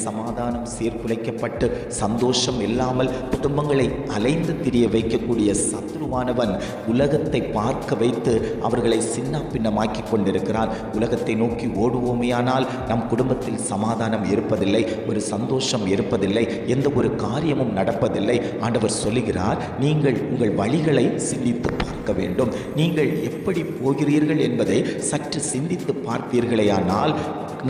சமாதானம் சீர்குலைக்கப்பட்டு சந்தோஷம் இல்லாமல் குடும்பங்களை அலைந்து திரிய வைக்கக்கூடிய சத்ருவானவன் உலகத்தை பார்க்க வைத்து அவர்களை சின்ன பின்னமாக்கி கொண்டிருக்கிறான். உலகத்தை நோக்கி ஓடுவோமேயானால் நம் குடும்பத்தில் சமாதானம் இருப்பதில்லை, ஒரு சந்தோஷம் இருப்பதில்லை, எந்த ஒரு காரியமும் நடப்பதில்லை. ஆண்டவர் சொல்லுகிறார், நீங்கள் உங்கள் வழிகளை சிந்தித்து பார்க்க வேண்டும். நீங்கள் எப்படி போகிறீர்கள் என்பதை சற்று சிந்தித்து பார்ப்பீர்களேயானால்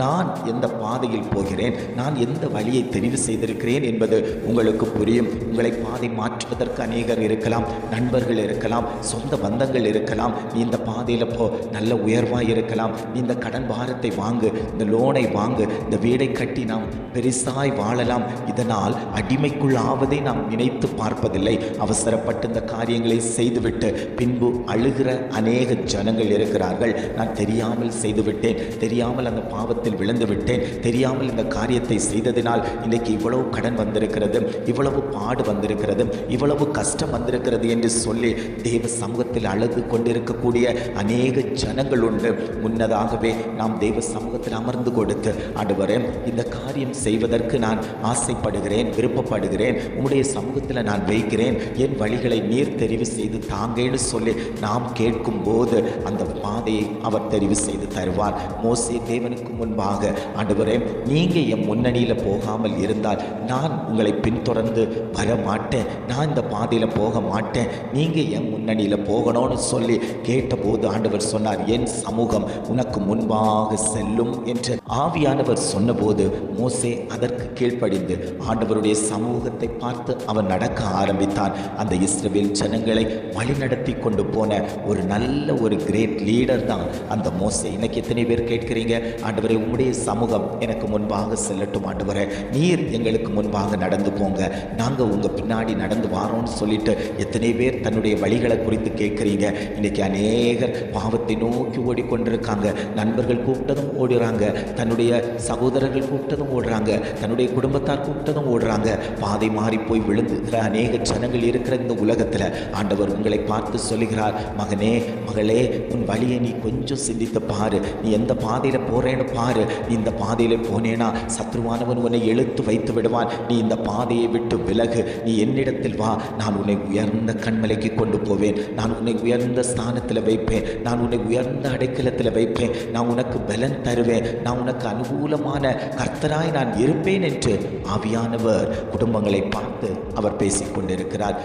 நான் எந்த பாதையில் போகிறேன், நான் எந்த வழியை தெரிவு செய்திருக்கிறேன் என்பது உங்களுக்கு புரியும். உங்களை பாதை மாற்றுவதற்கு அநேகர் இருக்கலாம், நண்பர்கள் இருக்கலாம், சொந்த பந்தங்கள் இருக்கலாம். நீ இந்த பாதையில் போ, நல்ல உயர்வாக இருக்கலாம், நீ இந்த கடன் பாரத்தை வாங்கு, இந்த லோனை வாங்கு, இந்த வீடை கட்டி நாம் பெரிசாய் வாழலாம். இதனால் அடிமைக்குள் ஆவதை நாம் நினைத்து பார்ப்பதில்லை. அவசரப்பட்டு இந்த காரியங்களை செய்துவிட்டு பின்பு அழுகிற அநேக ஜனங்கள் இருக்கிறார்கள். நான் தெரியாமல் செய்துவிட்டேன், தெரியாமல் அந்த பாவத்தை விழுந்து விட்டேன், தெரியாமல் இந்த காரியத்தை செய்ததினால் இன்றைக்கு இவ்வளவு கடன் வந்திருக்கிறது, இவ்வளவு பாடு வந்திருக்கிறது, இவ்வளவு கஷ்டம் வந்திருக்கிறது என்று சொல்லி தேவ சமூகத்தில் அழுது கொண்டிருக்கக்கூடிய அநேக ஜனங்கள் உண்டு. முன்னதாகவே நாம் தேவ சமூகத்தில் அமர்ந்து கொடுத்து, ஆண்டவரே இந்த காரியம் செய்வதற்கு நான் ஆசைப்படுகிறேன், விருப்பப்படுகிறேன், உம்முடைய சமூகத்தில் நான் வைக்கிறேன், என் வழிகளை நீர் தெரிவு செய்து தாங்கன்னு சொல்லி நாம் கேட்கும் போது அந்த பாதையை அவர் தெரிவு செய்து தருவார். மோசே தேவனுக்கு முன்பாக, ஆண்டவரே நீங்க என் முன்னணியில் போகாமல் இருந்தால் நான் உங்களை பின்தொடர்ந்து வர மாட்டேன், நான் இந்த பாதையில் போக மாட்டேன், நீங்க என் முன்னணியில் போகணும்னு சொல்லி கேட்டபோது ஆண்டவர் சொன்னார், என் சமூகம் உனக்கு முன்பாக செல்லும் என்று ஆவியானவர் சொன்னபோது மோசே அதற்கு கீழ்ப்படிந்து ஆண்டவருடைய சமூகத்தை பார்த்து அவன் நடக்க ஆரம்பித்தான். அந்த இஸ்ரவேல் ஜனங்களை வழிநடத்தி கொண்டு போன ஒரு நல்ல ஒரு கிரேட் லீடர் தான் அந்த மோசே. இன்னைக்கு எத்தனை பேர் கேட்கிறீங்க, ஆண்டவரே உம்முடைய சமூகம் எனக்கு முன்பாக செல்லட்டும், ஆண்டவரே நீர் எங்களுக்கு முன்பாக நடந்து போங்க, நாங்கள் உங்கள் பின்னாடி நடந்து வாரோன்னு சொல்லிட்டு எத்தனை பேர் தன்னுடைய வழிகளை குறித்து கேட்குறீங்க? இன்றைக்கி அநேகர் பாவத்தை நோக்கி ஓடிக்கொண்டிருக்காங்க. நண்பர்கள் கூப்பிட்டதும் ஓடுறாங்க, தன்னுடைய சகோதரர்கள் கூப்பிட்டதும் ஓடுறாங்க, தன்னுடைய குடும்பத்தார் கூப்பிட்டதும் ஓடுறாங்க. பாதை மாறி போய் விழுந்துகிற அநேக ஜனங்கள் இருக்கிற இந்த உலகத்தில் ஆண்டவர் உங்களை பார்த்து சொல்லுகிறார், மகனே மகளே உன் வழியை நீ கொஞ்சம் சிந்தித்து பாரு, நீ எந்த பாதையில் போறேன்னு பாரு. நீ இந்த பாதையில் போனேனா சத்ருவானவன் உன்னை இழுத்து வைத்து விடுவான். நீ இந்த பாதையை விட்டு விலகு, நீ என்னிடத்தில் வா, நான் உன்னை உயர்ந்த கண்மலைக்கு கொண்டு போவேன், நான் உன்னை உயர்ந்த ஸ்தானத்தில் வைப்பேன், நான் உன்னை உயர்ந்த அடைக்கலத்தில் வைப்பேன், நான் உனக்கு பலன் தருவேன், நான் உனக்கு அனுகூலமான கர்த்தராய் நான் இருப்பேன் என்று ஆவியானவர் குடும்பங்களை பார்த்து அவர் பேசிக்கொண்டிருக்கிறார்.